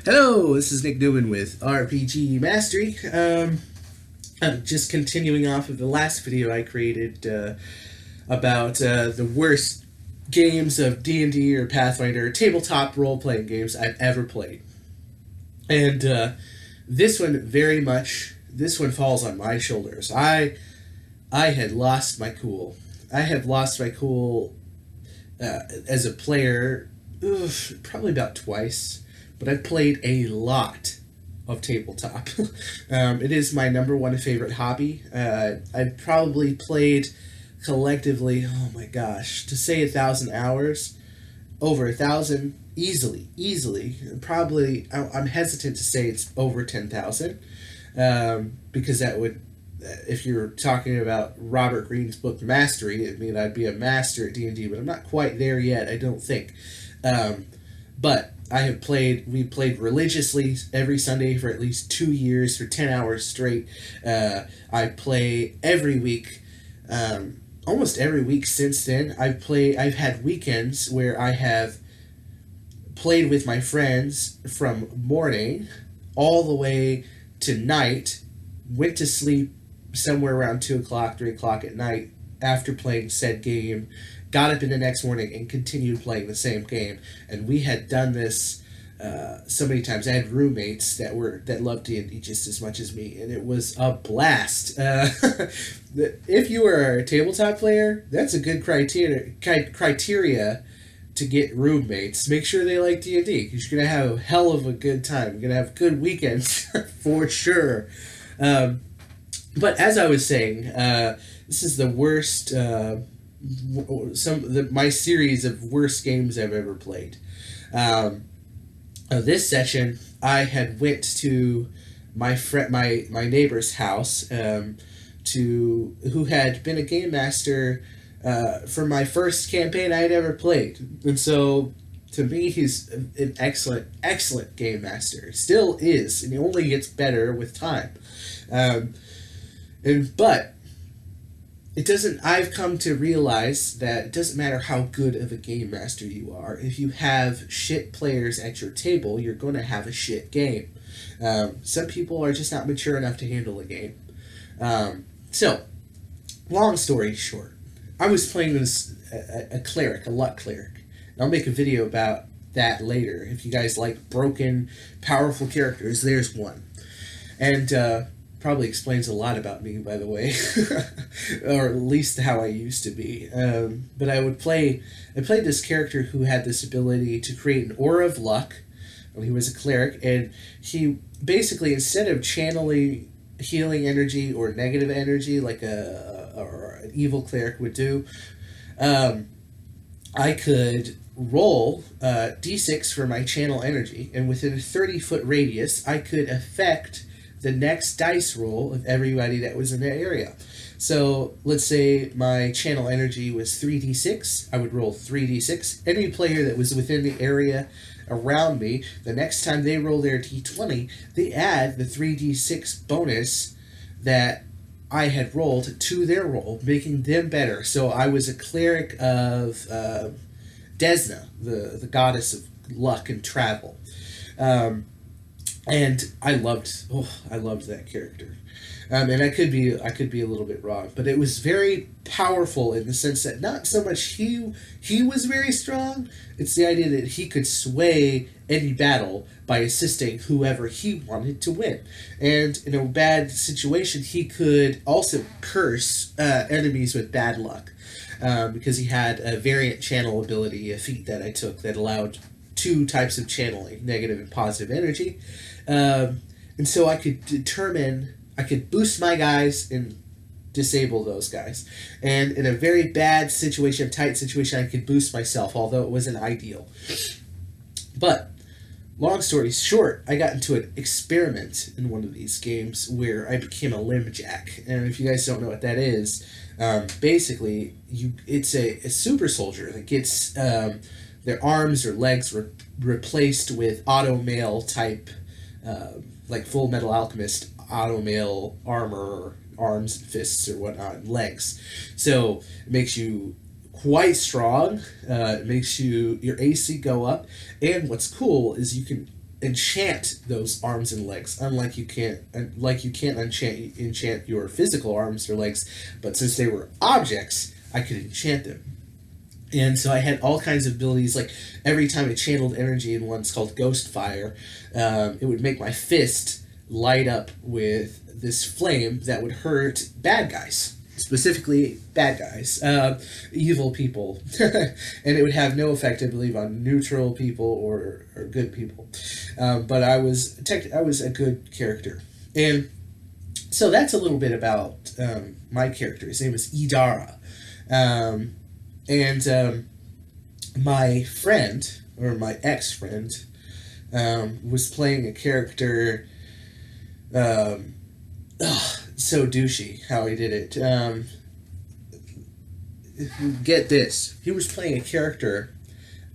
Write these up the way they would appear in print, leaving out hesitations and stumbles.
Hello, this is Nick Newman with RPG Mastery. I'm just continuing off of the last video I created about the worst games of D&D or Pathfinder, tabletop role-playing games I've ever played. And this one this one falls on my shoulders. I had lost my cool. I have lost my cool as a player, probably about twice, but I've played a lot of tabletop. It is my number one favorite hobby. I've probably played collectively, oh my gosh, to say 1,000 hours, over 1,000, easily. Probably, I'm hesitant to say it's over 10,000, because that would, if you're talking about Robert Greene's book Mastery, I mean, I'd be a master at D&D, but I'm not quite there yet, I don't think. But we played religiously every Sunday for at least 2 years for 10 hours straight. I play every week, almost every week since then. I've had weekends where I have played with my friends from morning all the way to night, went to sleep somewhere around 2 o'clock, 3 o'clock at night after playing said game, got up in the next morning and continued playing the same game. And we had done this so many times. I had roommates that loved D&D just as much as me, and it was a blast. If you are a tabletop player, that's a good criteria to get roommates. Make sure they like D&D, because you're gonna have a hell of a good time. You're gonna have good weekends for sure. But as I was saying, this is the worst. My series of worst games I've ever played. This session, I had went to my neighbor's house, who had been a game master for my first campaign I had ever played, and so to me he's an excellent game master. Still is, and he only gets better with time. But it doesn't. I've come to realize that it doesn't matter how good of a game master you are. If you have shit players at your table, you're going to have a shit game. Some people are just not mature enough to handle a game. So, long story short, I was playing a cleric, a luck cleric. And I'll make a video about that later. If you guys like broken, powerful characters, there's one. And probably explains a lot about me, by the way, or at least how I used to be. But I played this character who had this ability to create an aura of luck when he was a cleric, and he basically, instead of channeling healing energy or negative energy like or an evil cleric would do, I could roll d6 for my channel energy, and within a 30-foot radius, I could affect the next dice roll of everybody that was in that area. So let's say my channel energy was 3d6, I would roll 3d6. Any player that was within the area around me, the next time they roll their d20, they add the 3d6 bonus that I had rolled to their roll, making them better. So I was a cleric of Desna, the goddess of luck and travel. And I loved that character. And I could be a little bit wrong, but it was very powerful in the sense that not so much he was very strong. It's the idea that he could sway any battle by assisting whoever he wanted to win. And in a bad situation, he could also curse enemies with bad luck, because he had a variant channel ability, a feat that I took that allowed two types of channeling, negative and positive energy. And so I could boost my guys and disable those guys. And in a very bad situation, tight situation, I could boost myself, although it wasn't ideal. But, long story short, I got into an experiment in one of these games where I became a limb-jack. And if you guys don't know what that is, basically, it's a super soldier that gets their arms or legs replaced with auto-mail type, like Full Metal Alchemist auto-mail armor, arms, fists, or whatnot, and legs. So it makes you quite strong. It makes your AC go up. And what's cool is you can enchant those arms and legs, unlike you can't enchant your physical arms or legs. But since they were objects, I could enchant them. And so I had all kinds of abilities. Like every time I channeled energy in one's called Ghost Fire, it would make my fist light up with this flame that would hurt bad guys, specifically bad guys, evil people, and it would have no effect, I believe, on neutral people or good people. But I was a good character, and so that's a little bit about my character. His name was Idara. And my friend, or my ex-friend, was playing a character, so douchey how he did it. Get this. He was playing a character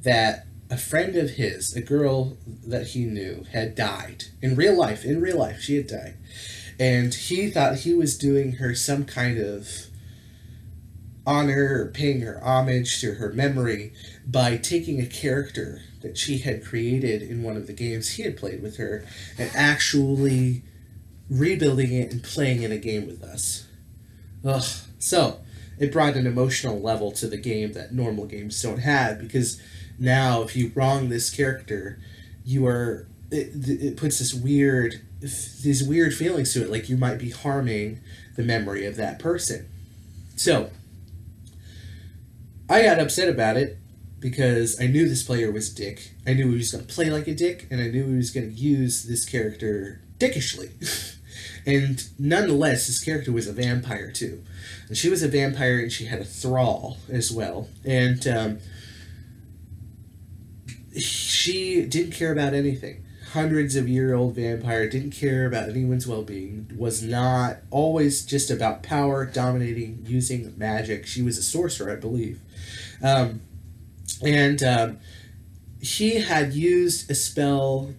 that a friend of his, a girl that he knew, had died. In real life, she had died. And he thought he was doing her some kind of honor or paying her homage to her memory by taking a character that she had created in one of the games he had played with her and actually rebuilding it and playing in a game with us. Ugh. So it brought an emotional level to the game that normal games don't have, because now if you wrong this character, it puts these weird feelings to it, like you might be harming the memory of that person. So I got upset about it because I knew this player was a dick. I knew he was going to play like a dick, and I knew he was going to use this character dickishly. And nonetheless, this character was a vampire too. And she was a vampire, and she had a thrall as well. And she didn't care about anything. Hundreds of year old vampire, didn't care about anyone's well-being, was not always just about power, dominating, using magic. She was a sorcerer, I believe. He had used a spell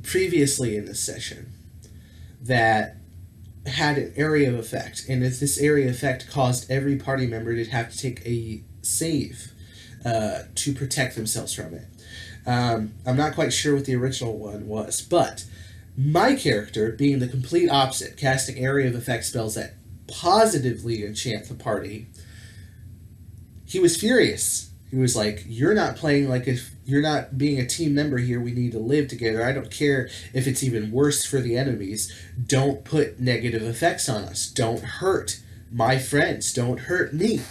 previously in this session that had an area of effect, and if this area of effect caused every party member to have to take a save to protect themselves from it. I'm not quite sure what the original one was, but my character, being the complete opposite, casting area of effect spells that positively enchant the party, he was furious. He was like, you're not playing like you're not being a team member here. We need to live together. I don't care if it's even worse for the enemies. Don't put negative effects on us. Don't hurt my friends. Don't hurt me,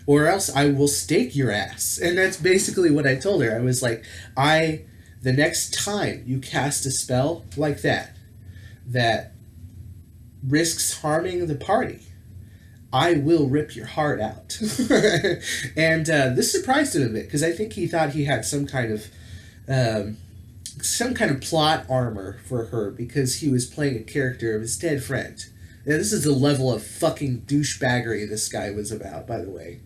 or else I will stake your ass. And that's basically what I told her. I was like, the next time you cast a spell like that risks harming the party, I will rip your heart out. And this surprised him a bit, because I think he thought he had some kind of plot armor for her, because he was playing a character of his dead friend. And this is the level of fucking douchebaggery this guy was about, by the way.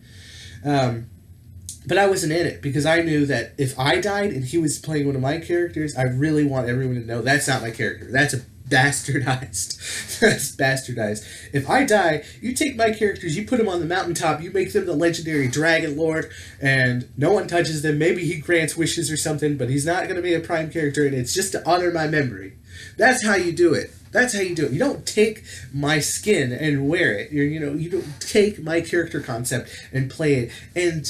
But I wasn't in it, because I knew that if I died and he was playing one of my characters, I really want everyone to know that's not my character. That's bastardized. That's bastardized. If I die, you take my characters, you put them on the mountaintop, you make them the legendary Dragon Lord, and no one touches them. Maybe he grants wishes or something, but he's not going to be a prime character, and it's just to honor my memory. That's how you do it. That's how you do it. You don't take my skin and wear it. You don't take my character concept and play it and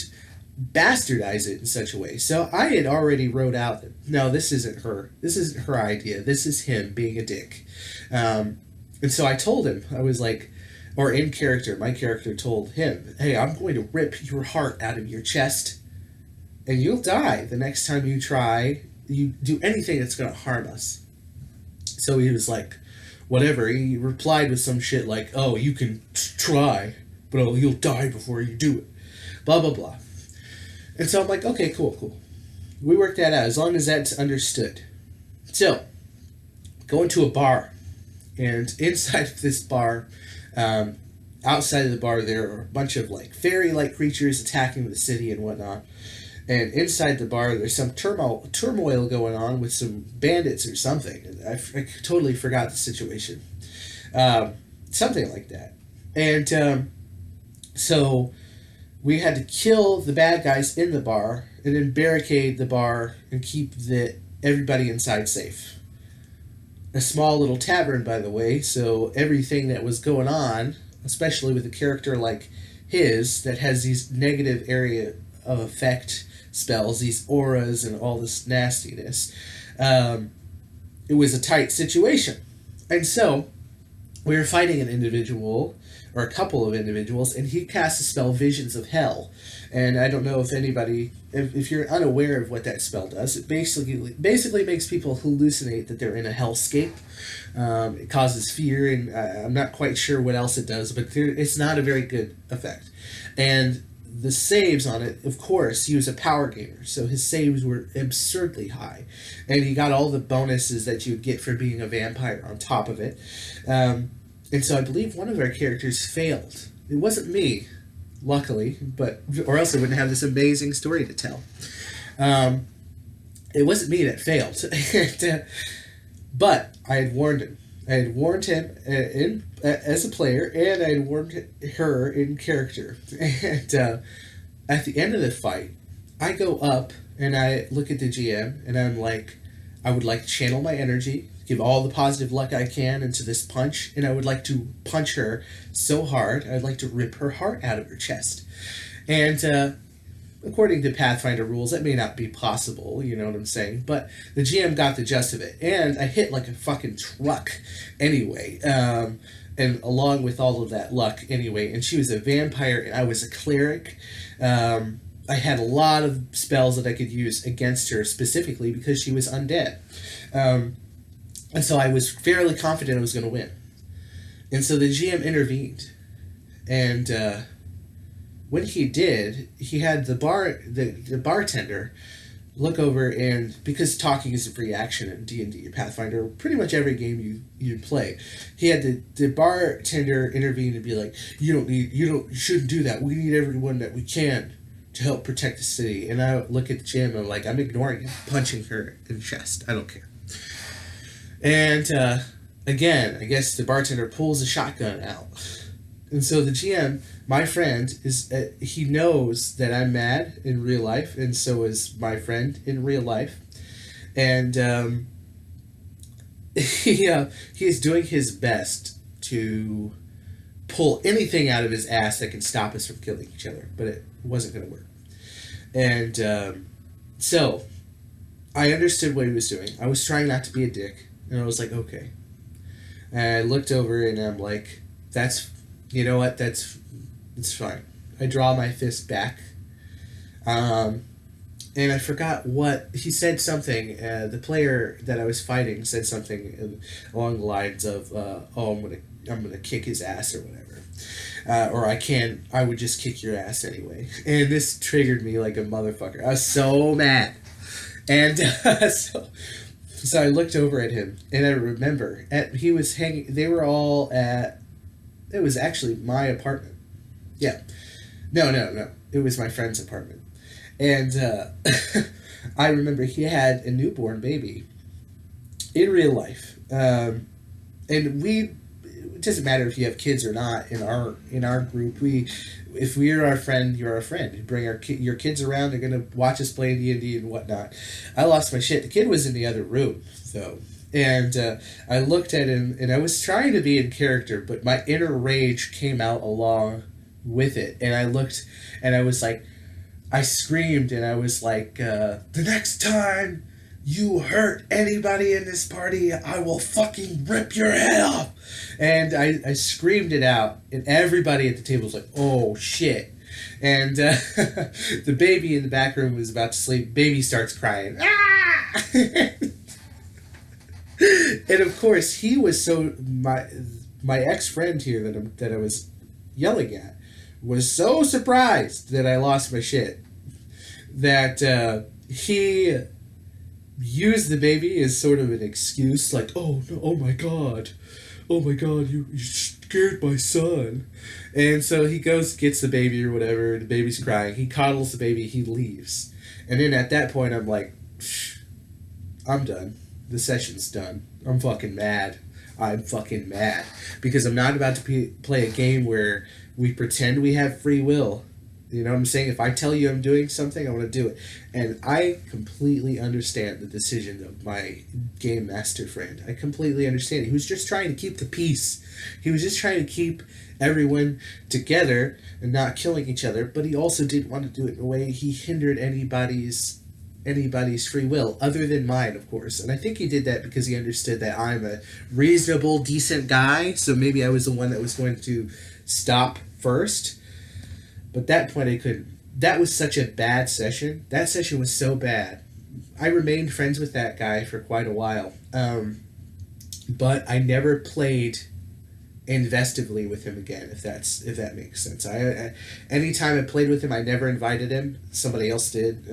bastardize it in such a way. So I had already wrote out that, no, this isn't her. This isn't her idea. This is him being a dick. And so I told him, I was like, or in character, my character told him, hey, I'm going to rip your heart out of your chest, and you'll die the next time you do anything that's going to harm us. So he was like, whatever. He replied with some shit like, oh, you can try, but you'll die before you do it. Blah, blah, blah. And so I'm like, okay, cool. We worked that out, as long as that's understood. So, going to a bar. And inside of this bar, outside of the bar, there are a bunch of like fairy-like creatures attacking the city and whatnot. And inside the bar, there's some turmoil going on with some bandits or something. I totally forgot the situation. Something like that. And so we had to kill the bad guys in the bar and then barricade the bar and keep the everybody inside safe. A small little tavern, by the way, so everything that was going on, especially with a character like his that has these negative area of effect spells, these auras and all this nastiness, it was a tight situation. And so we were fighting an individual, or a couple of individuals, and he cast the spell Visions of Hell. And I don't know if anybody, if you're unaware of what that spell does, it basically makes people hallucinate that they're in a hellscape. It causes fear, and I'm not quite sure what else it does, but it's not a very good effect. And the saves on it, of course, he was a power gamer, so his saves were absurdly high. And he got all the bonuses that you would get for being a vampire on top of it. And so I believe one of our characters failed. It wasn't me, luckily, or else I wouldn't have this amazing story to tell. It wasn't me that failed. But I had warned him. I had warned him as a player, and I had warned her in character. And at the end of the fight, I go up and I look at the GM, and I'm like, I would like to channel my energy, give all the positive luck I can into this punch, and I would like to punch her so hard, I'd like to rip her heart out of her chest. And according to Pathfinder rules, that may not be possible, you know what I'm saying? But the GM got the gist of it, and I hit like a fucking truck anyway, and along with all of that luck anyway, and she was a vampire, and I was a cleric. I had a lot of spells that I could use against her specifically because she was undead. And so I was fairly confident I was going to win. And so the GM intervened. And when he did, he had the bartender look over, and because talking is a free action in D&D, Pathfinder, pretty much every game you play, he had the bartender intervene and be like, you shouldn't do that. We need everyone that we can to help protect the city. And I look at the GM and I'm like, I'm ignoring him, punching her in the chest. I don't care. And again, I guess the bartender pulls a shotgun out. And so the GM, my friend, he knows that I'm mad in real life, and so is my friend in real life. And he is doing his best to pull anything out of his ass that can stop us from killing each other, but it wasn't going to work. And so I understood what he was doing. I was trying not to be a dick. And I was like, okay. And I looked over and I'm like, you know what, it's fine. I draw my fist back. And I forgot what, he said something, the player that I was fighting said something along the lines of, I'm gonna kick his ass or whatever. Or I would just kick your ass anyway. And this triggered me like a motherfucker. I was so mad. And so I looked over at him, and I remember he was hanging. They were all at. It was actually my apartment. Yeah, no. It was my friend's apartment, and I remember he had a newborn baby. In real life, and it doesn't matter if you have kids or not. In our group, if we're our friend, you're our friend. You bring your kids around. They're gonna watch us play D&D and whatnot. I lost my shit. The kid was in the other room though, and I looked at him, and I was trying to be in character, but my inner rage came out along with it. And I looked, and I was like, I screamed, and I was like, the next time you hurt anybody in this party, I will fucking rip your head off. And I screamed it out, and everybody at the table was like, oh shit. And the baby in the back room was about to sleep. Baby starts crying. Ah! And of course, he was so, my ex-friend here that I was yelling at was so surprised that I lost my shit that he used the baby as sort of an excuse, like, oh no, oh my god, you scared my son. And so he goes, gets the baby or whatever, the baby's crying, he coddles the baby, he leaves. And then at that point I'm like, I'm done. The session's done. I'm fucking mad. Because I'm not about to play a game where we pretend we have free will You know what I'm saying? If I tell you I'm doing something, I want to do it. And I completely understand the decision of my game master friend. I completely understand. He was just trying to keep the peace. He was just trying to keep everyone together and not killing each other, but he also didn't want to do it in a way he hindered anybody's free will, other than mine, of course. And I think he did that because he understood that I'm a reasonable, decent guy, so maybe I was the one that was going to stop first. But at that point, I couldn't. That was such a bad session. That session was so bad. I remained friends with that guy for quite a while. But I never played investively with him again, if that makes sense. Anytime I played with him, I never invited him. Somebody else did.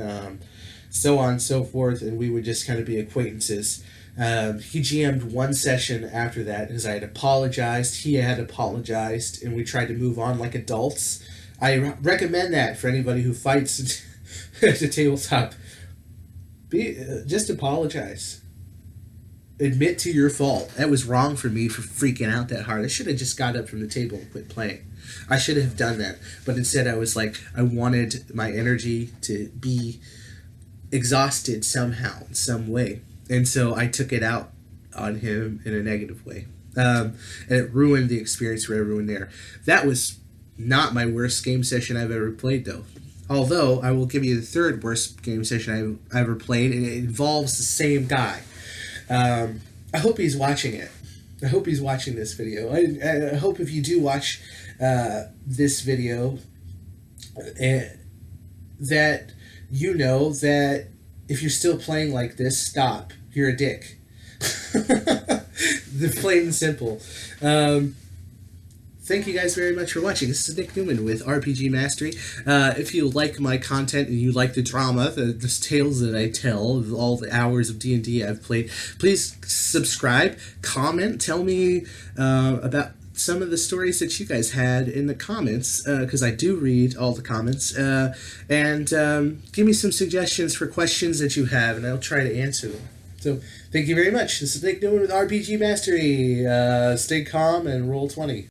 So on and so forth, and we would just kind of be acquaintances. He GM'd one session after that because I had apologized. He had apologized, and we tried to move on like adults. I recommend that for anybody who fights at the tabletop. Just apologize. Admit to your fault. That was wrong for me for freaking out that hard. I should have just got up from the table and quit playing. I should have done that. But instead I was like, I wanted my energy to be exhausted somehow, in some way. And so I took it out on him in a negative way. And it ruined the experience for everyone there. That was not my worst game session I've ever played, though. Although, I will give you the third worst game session I've ever played, and it involves the same guy. I hope he's watching it. I hope he's watching this video. I hope if you do watch this video, that you know that if you're still playing like this, stop. You're a dick. The plain and simple. Thank you guys very much for watching. This is Nick Newman with RPG Mastery. If you like my content and you like the drama, the tales that I tell, of all the hours of D&D I've played, please subscribe, comment, tell me about some of the stories that you guys had in the comments, because I do read all the comments, and give me some suggestions for questions that you have, and I'll try to answer them. So, thank you very much. This is Nick Newman with RPG Mastery. Stay calm and roll 20.